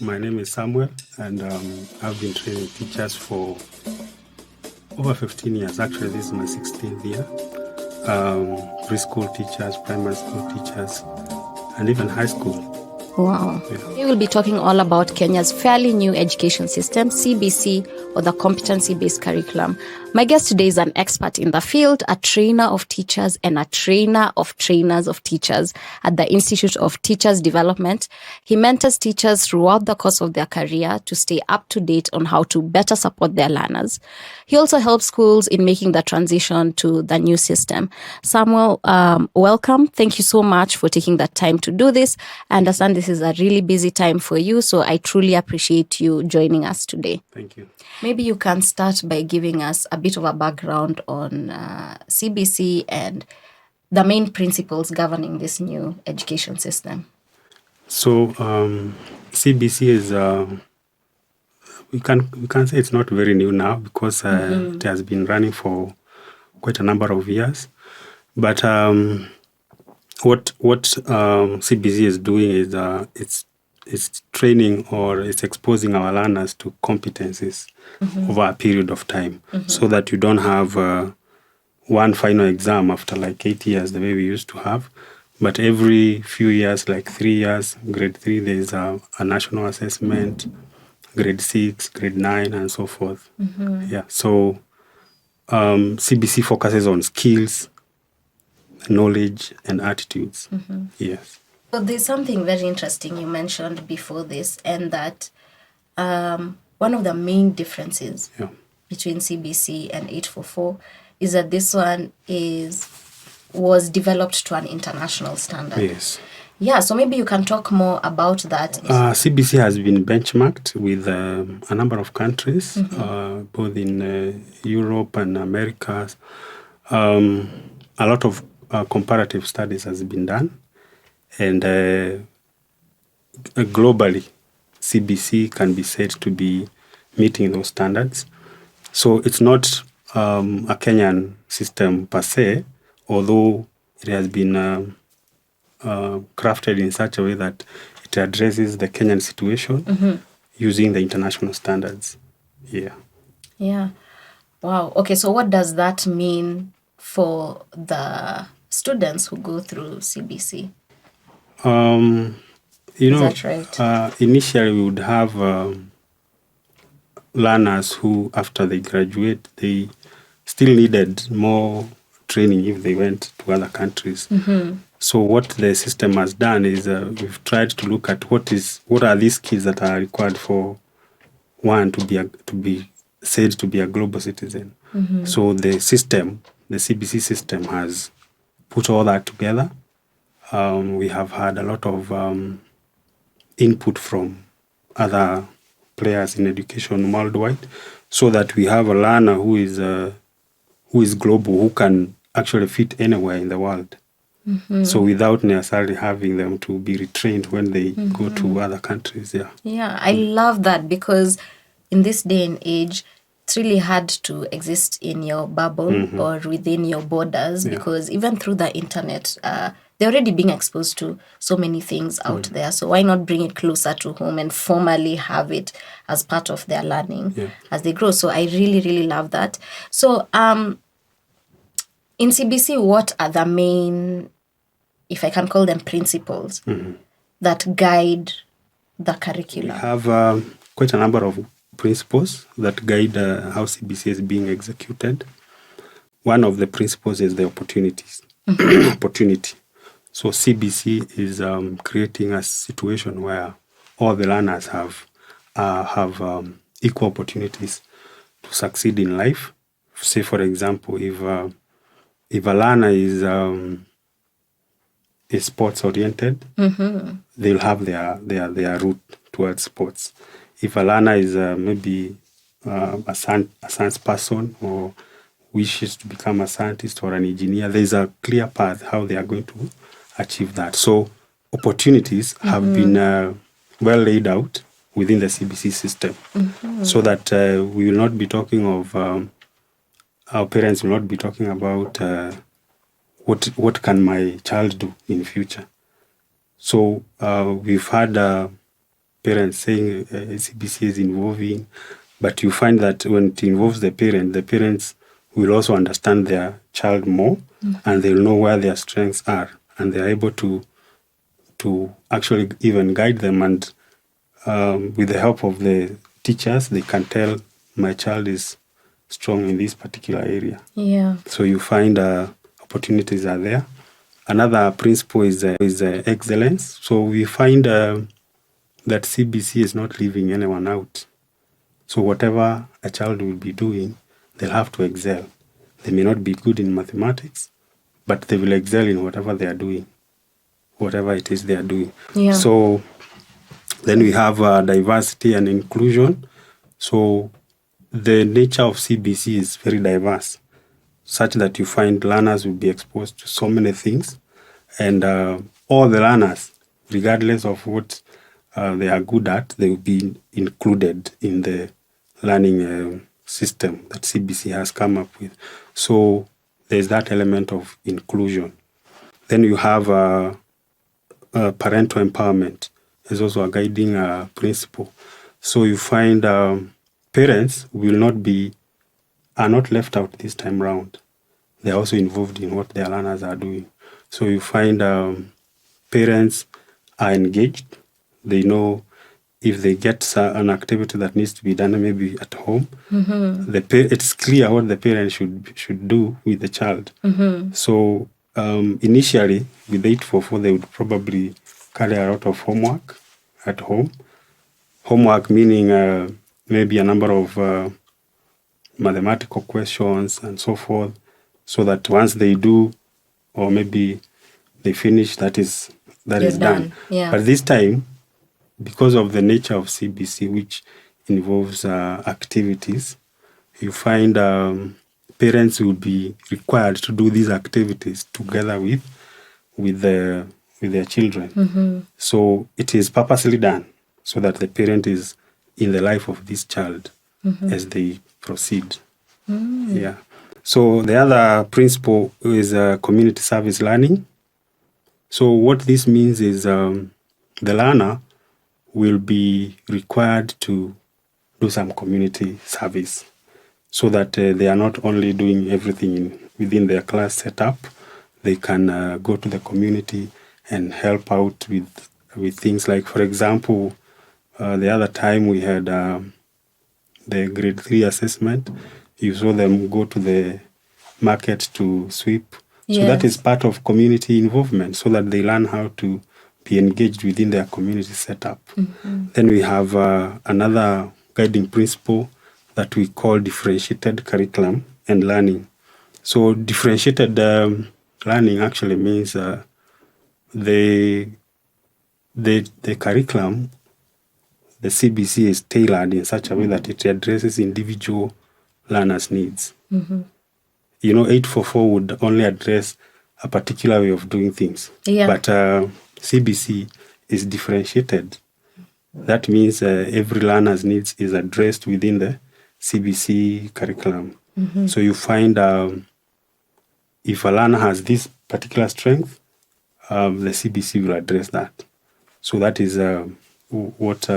My name is Samuel, and I've been training teachers for over 15 years. Actually, this is my 16th year. Preschool teachers, primary school teachers, and even high school. Wow. Yeah. We will be talking all about Kenya's fairly new education system, CBC, or the competency-based curriculum. My guest today is an expert in the field, a trainer of teachers and a trainer of trainers of teachers at the Institute of Teachers Development. He mentors teachers throughout the course of their career to stay up to date on how to better support their learners. He also helps schools in making the transition to the new system. Samuel, welcome. Thank you so much for taking the time to do this. I understand this is a really busy time for you, so I truly appreciate you joining us today. Thank you. Maybe you can start by giving us a bit of a background on CBC and the main principles governing this new education system. So CBC is we can say it's not very new now because it has been running for quite a number of years. But what CBC is doing is it's training or it's exposing our learners to competencies over a period of time, so that you don't have one final exam after like 8 years the way we used to have. But every few years, like 3 years, grade 3, there's a national assessment, grade 6, grade 9, and so forth. Yeah. So CBC focuses on skills, knowledge, and attitudes. Yes. So there's something very interesting you mentioned before this, and that one of the main differences between CBC and 844 is that this one was developed to an international standard. Yes. Yeah, so maybe you can talk more about that. CBC has been benchmarked with a number of countries, both in Europe and America. A lot of comparative studies has been done. And globally, CBC can be said to be meeting those standards. So it's not a Kenyan system per se, although it has been crafted in such a way that it addresses the Kenyan situation using the international standards. Yeah. Yeah. Wow. Okay, so what does that mean for the students who go through CBC? Is that right? Initially we would have learners who, after they graduate, they still needed more training if they went to other countries. So what the system has done is we've tried to look at what are these skills that are required for one to be said to be a global citizen. So the CBC system has put all that together. We have had a lot of input from other players in education worldwide, so that we have a learner who is global, who can actually fit anywhere in the world. So without necessarily having them to be retrained when they go to other countries. Yeah, I love that, because in this day and age, it's really hard to exist in your bubble or within your borders, because even through the internet, they're already being exposed to so many things out there. So why not bring it closer to home and formally have it as part of their learning as they grow? So I really, really love that. So in CBC, what are the main, if I can call them, principles that guide the curriculum? We have quite a number of principles that guide how CBC is being executed. One of the principles is the opportunities. Opportunity. So CBC is creating a situation where all the learners have equal opportunities to succeed in life. Say, for example, if a learner is sports oriented, they'll have their route towards sports. If a learner is maybe a science person or wishes to become a scientist or an engineer, there's a clear path how they are going to achieve that. So opportunities have been well laid out within the CBC system, so that we will not be talking of our parents will not be talking about what can my child do in future. So we've had parents saying CBC is involving, but you find that when it involves the parents will also understand their child more, and they'll know where their strengths are, and they're able to actually even guide them, and with the help of the teachers, they can tell my child is strong in this particular area. Yeah. So you find opportunities are there. Another principle is excellence. So we find that CBC is not leaving anyone out. So whatever a child will be doing, they'll have to excel. They may not be good in mathematics, but they will excel in whatever they are doing, whatever it is they are doing. Yeah. So then we have diversity and inclusion. So the nature of CBC is very diverse, such that you find learners will be exposed to so many things, and all the learners, regardless of what they are good at, they will be included in the learning system that CBC has come up with. So there's that element of inclusion. Then you have parental empowerment is also a guiding principle. So you find parents are not left out this time round. They're also involved in what their learners are doing. So you find parents are engaged. They know if they get an activity that needs to be done maybe at home, it's clear what the parent should do with the child. So initially, with 844, they would probably carry a lot of homework at home. Homework meaning maybe a number of mathematical questions and so forth, so that once they do, or maybe they finish, that is done. Yeah. But this time, because of the nature of CBC, which involves activities, you find parents will be required to do these activities together with their children. So it is purposely done so that the parent is in the life of this child as they proceed. Yeah. So the other principle is community service learning. So what this means is the learner will be required to do some community service, so that they are not only doing everything within their class setup. They can go to the community and help out with things like, for example, the other time we had the grade 3 assessment. You saw them go to the market to sweep. So that is part of community involvement, so that they learn how to be engaged within their community setup. Then we have another guiding principle that we call differentiated curriculum and learning. So differentiated learning actually means the curriculum, the CBC is tailored in such a way that it addresses individual learners' needs. 844 would only address a particular way of doing things. Yeah. But CBC is differentiated. That means every learner's needs is addressed within the CBC curriculum. So you find if a learner has this particular strength, the CBC will address that. So that is what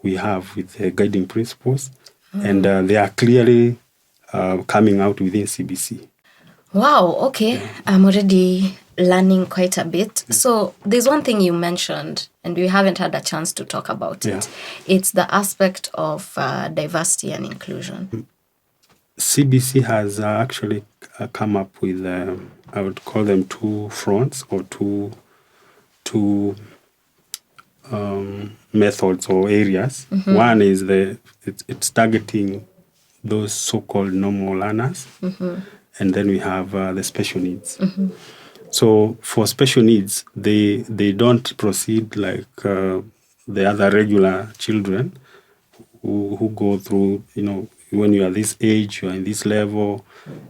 we have with the guiding principles. And they are clearly coming out within CBC. Wow, okay. I'm already learning quite a bit. So there's one thing you mentioned, and we haven't had a chance to talk about it. It's the aspect of diversity and inclusion. CBC has actually come up with, I would call them two fronts or two methods or areas. One is it's targeting those so-called normal learners. And then we have the special needs. So for special needs, they don't proceed like the other regular children who go through, when you are this age, you are in this level.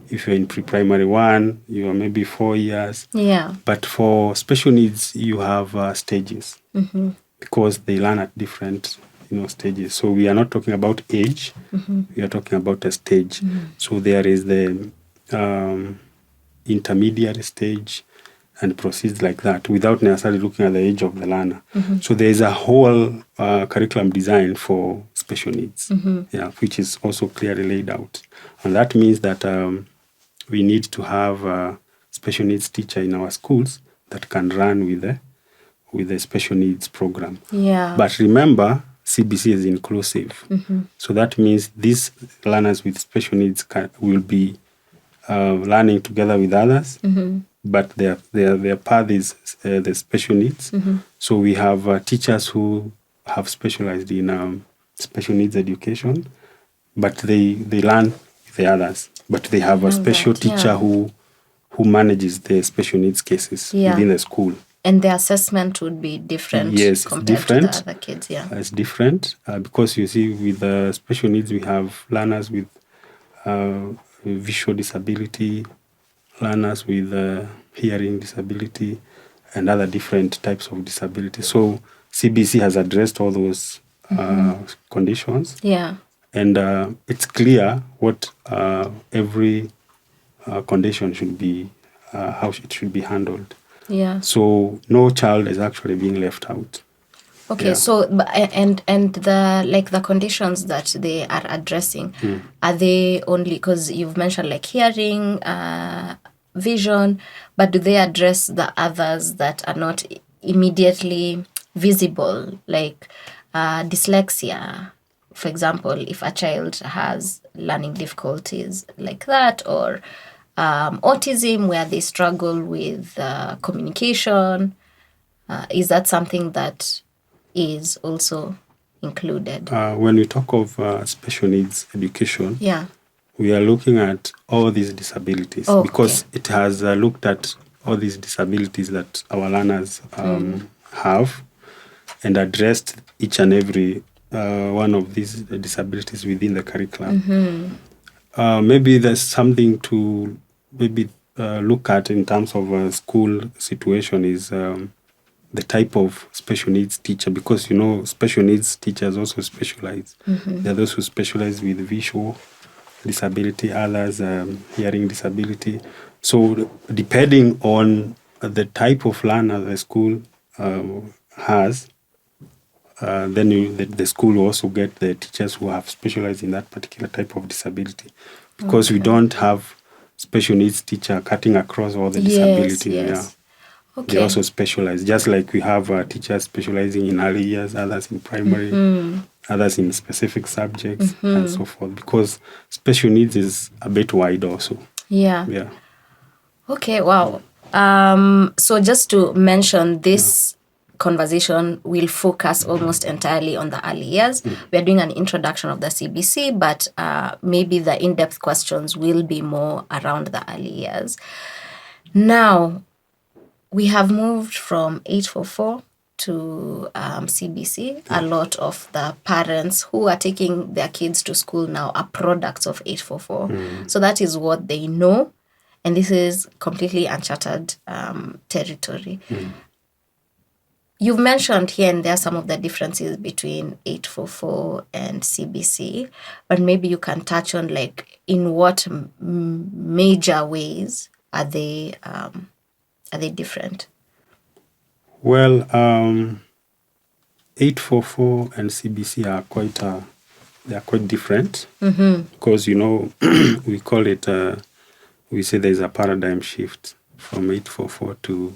If you're in pre-primary 1, you are maybe 4 years. Yeah. But for special needs, you have stages because they learn at different stages. So we are not talking about age, we are talking about a stage. So there is the intermediate stage, and proceeds like that without necessarily looking at the age of the learner. So there is a whole curriculum design for special needs, which is also clearly laid out. And that means that we need to have a special needs teacher in our schools that can run with the special needs program. Yeah. But remember, CBC is inclusive. So that means these learners with special needs will be learning together with others, but their path is the special needs. So we have teachers who have specialized in special needs education, but they learn with the others. But they have a special teacher who manages the special needs cases within the school. And the assessment would be different compared to the other kids, It's different because you see with the special needs, we have learners with visual disability, learners with hearing disability, and other different types of disability. So CBC has addressed all those conditions. Yeah. And it's clear what every condition should be, how it should be handled. Yeah. So no child is actually being left out. Okay, so and the conditions that they are addressing, are they only, because you've mentioned like hearing, vision, but do they address the others that are not immediately visible, like dyslexia, for example, if a child has learning difficulties like that, or autism where they struggle with communication? Is that something that is also included? When we talk of special needs education, we are looking at all these disabilities because it has looked at all these disabilities that our learners have and addressed each and every one of these disabilities within the curriculum. Maybe there's something to look at in terms of a school situation is the type of special needs teacher, because special needs teachers also specialize. There are those who specialize with visual disability, others hearing disability. So depending on the type of learner the school has, then the school will also get the teachers who have specialized in that particular type of disability, because we don't have special needs teacher cutting across all the disability. Yes. Okay. They also specialize, just like we have teachers specializing in early years, others in primary, others in specific subjects, and so forth, because special needs is a bit wide also. Yeah. Okay, wow. So just to mention, this conversation will focus almost entirely on the early years. We are doing an introduction of the CBC, but maybe the in-depth questions will be more around the early years. Now, we have moved from 844 to CBC. A lot of the parents who are taking their kids to school now are products of 844. So that is what they know. And this is completely uncharted territory. You've mentioned here and there some of the differences between 844 and CBC, but maybe you can touch on like in what major ways are they different? Well, 844 and CBC are quite different because we call it we say there's a paradigm shift from 844 to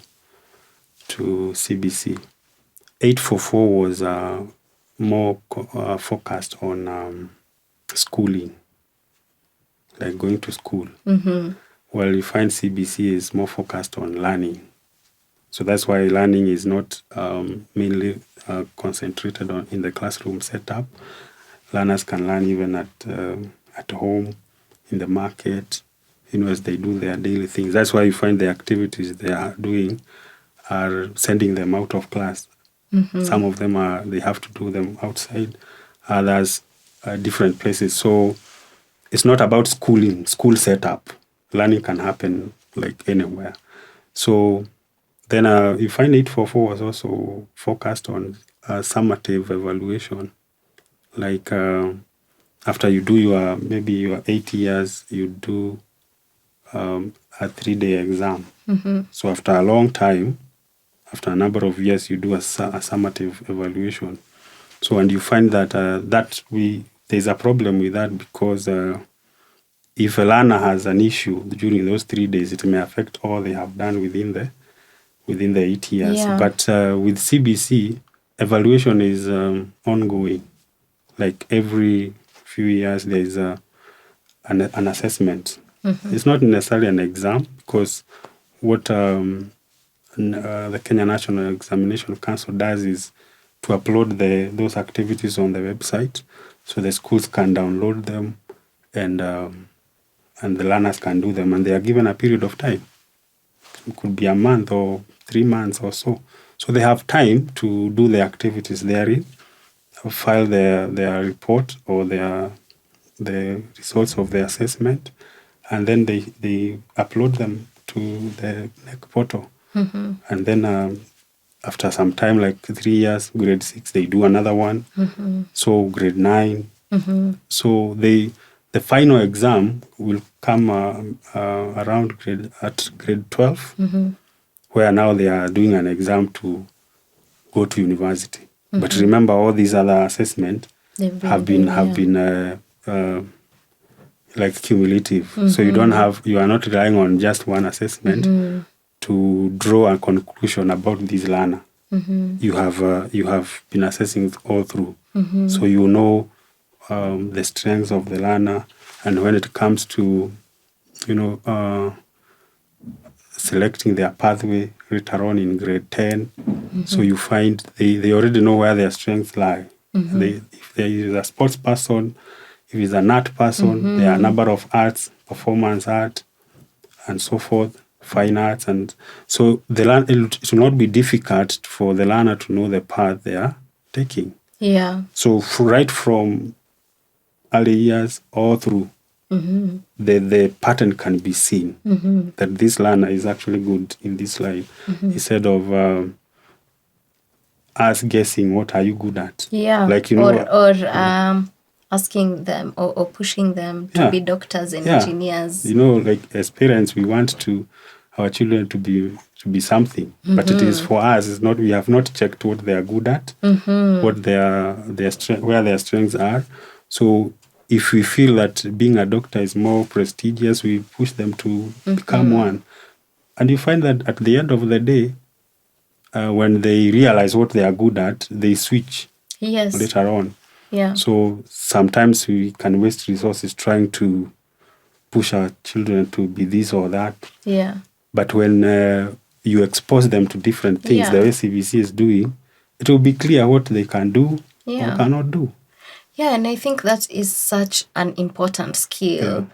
CBC. 844 was more focused on schooling, like going to school. Well, you find CBC is more focused on learning. So that's why learning is not mainly concentrated on in the classroom setup. Learners can learn even at home, in the market, as they do their daily things. That's why you find the activities they are doing are sending them out of class. Some of them they have to do them outside, others different places. So it's not about school setup. Learning can happen like anywhere. So then you find 844 was also focused on summative evaluation. Like after you do your 8 years, you do a 3-day exam. So after a long time, after a number of years, you do a summative evaluation. So, and you find that there's a problem with that because if a learner has an issue during those 3 days, it may affect all they have done within the 8 years. Yeah. But with CBC, evaluation is ongoing. Like every few years, there is an assessment. It's not necessarily an exam because what the Kenya National Examination Council does is to upload those activities on the website, so the schools can download them and the learners can do them, and they are given a period of time. It could be a month or 3 months or so. So they have time to do the activities therein, file their report or the results of the assessment, and then they upload them to the NEC portal. And then after some time, like 3 years, grade 6, they do another one. So grade 9. So the final exam will come around grade 12, where now they are doing an exam to go to university. But remember, all these other assessments have been like cumulative. So you are not relying on just one assessment to draw a conclusion about this learner. You have been assessing all through. So you know the strengths of the learner, and when it comes to selecting their pathway later on in grade 10, so you find they already know where their strengths lie. If there is a sports person, if it's an art person, there are a number of arts, performance art, and so forth, fine arts. And so it will not be difficult for the learner to know the path they are taking. Yeah. So right from early years all through, the pattern can be seen that this learner is actually good in this line, instead of us guessing what are you good at. Yeah. Like, asking them or pushing them to be doctors and engineers. Like as parents, we want our children to be something, but it is for us. It's not. We have not checked what they are good at, what where their strengths are. So if we feel that being a doctor is more prestigious, we push them to become one. And you find that at the end of the day, when they realize what they are good at, they switch later on. Yeah. So sometimes we can waste resources trying to push our children to be this or that. Yeah. But when you expose them to different things, the way CBC is doing, it will be clear what they can do or cannot do. Yeah, and I think that is such an important skill.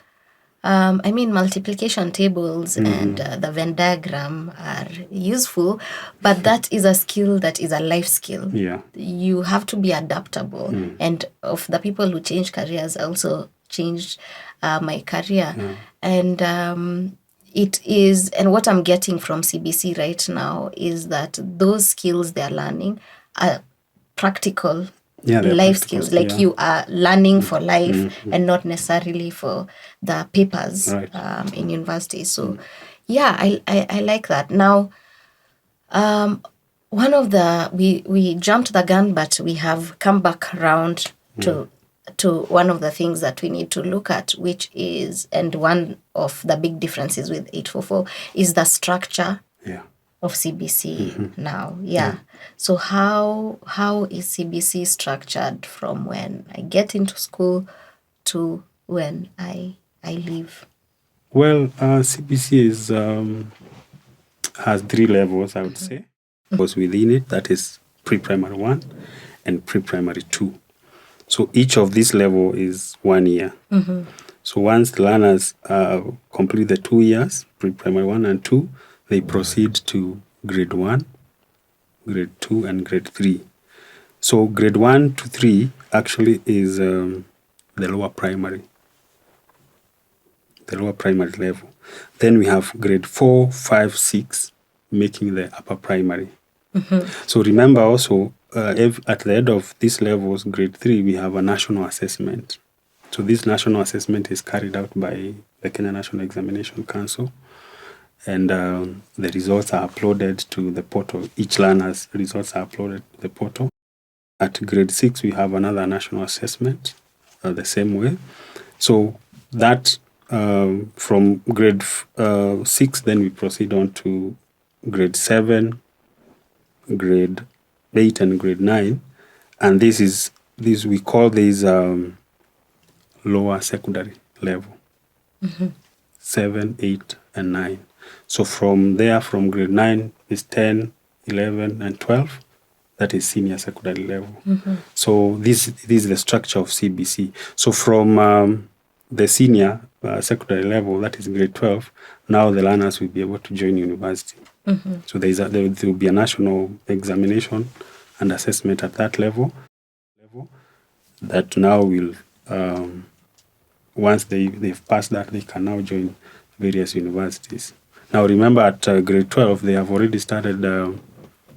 I mean, multiplication tables and the Venn diagram are useful, but that is a skill that is a life skill. Yeah. You have to be adaptable. And of the people who change careers, I also changed my career. And it is, and what I'm getting from CBC right now is that those skills they're learning are practical life skills. Like you are learning for life and not necessarily for the papers in university. So I like that. Now, one of we jumped the gun, but we have come back around to one of the things that we need to look at, which is, and one of the big differences with 844 is the structure of CBC now. So how is CBC structured from when I get into school to when I leave? Well, CBC has 3 levels, I would say. Was within it, that is pre-primary 1 and pre-primary 2. So each of these level is 1 year. So once the learners complete the 2 years, pre-primary 1 and 2, they proceed to grade 1, grade 2, and grade 3. So grade 1 to 3 actually is the lower primary level. Then we have grade 4, 5, 6, making the upper primary. So remember also, at the end of these levels, grade 3, we have a national assessment. So this national assessment is carried out by the Kenya National Examination Council. And the results are uploaded to the portal. Each learner's results are uploaded to the portal. At grade 6, we have another national assessment the same way. So that from grade 6, then we proceed on to grade 7, grade 8, and grade 9. And this we call these lower secondary level. 7, 8, and 9. So from there, from grade 9 is 10, 11, and 12. That is senior secondary level. So this is the structure of CBC. So from the senior secondary level, that is grade 12, now the learners will be able to join university. So there will be a national examination and assessment at that level that now will, once they've passed that, they can now join various universities. Now remember, at grade 12, they have already started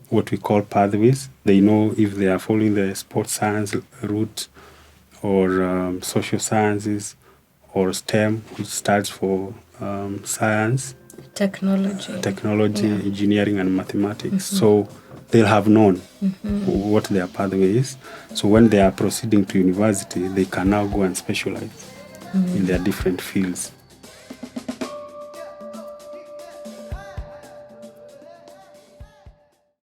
what we call pathways. They know if they are following the sports science route or social sciences or STEM, which stands for science, technology, engineering, and mathematics. So they'll have known what their pathway is. So when they are proceeding to university, they can now go and specialize in their different fields.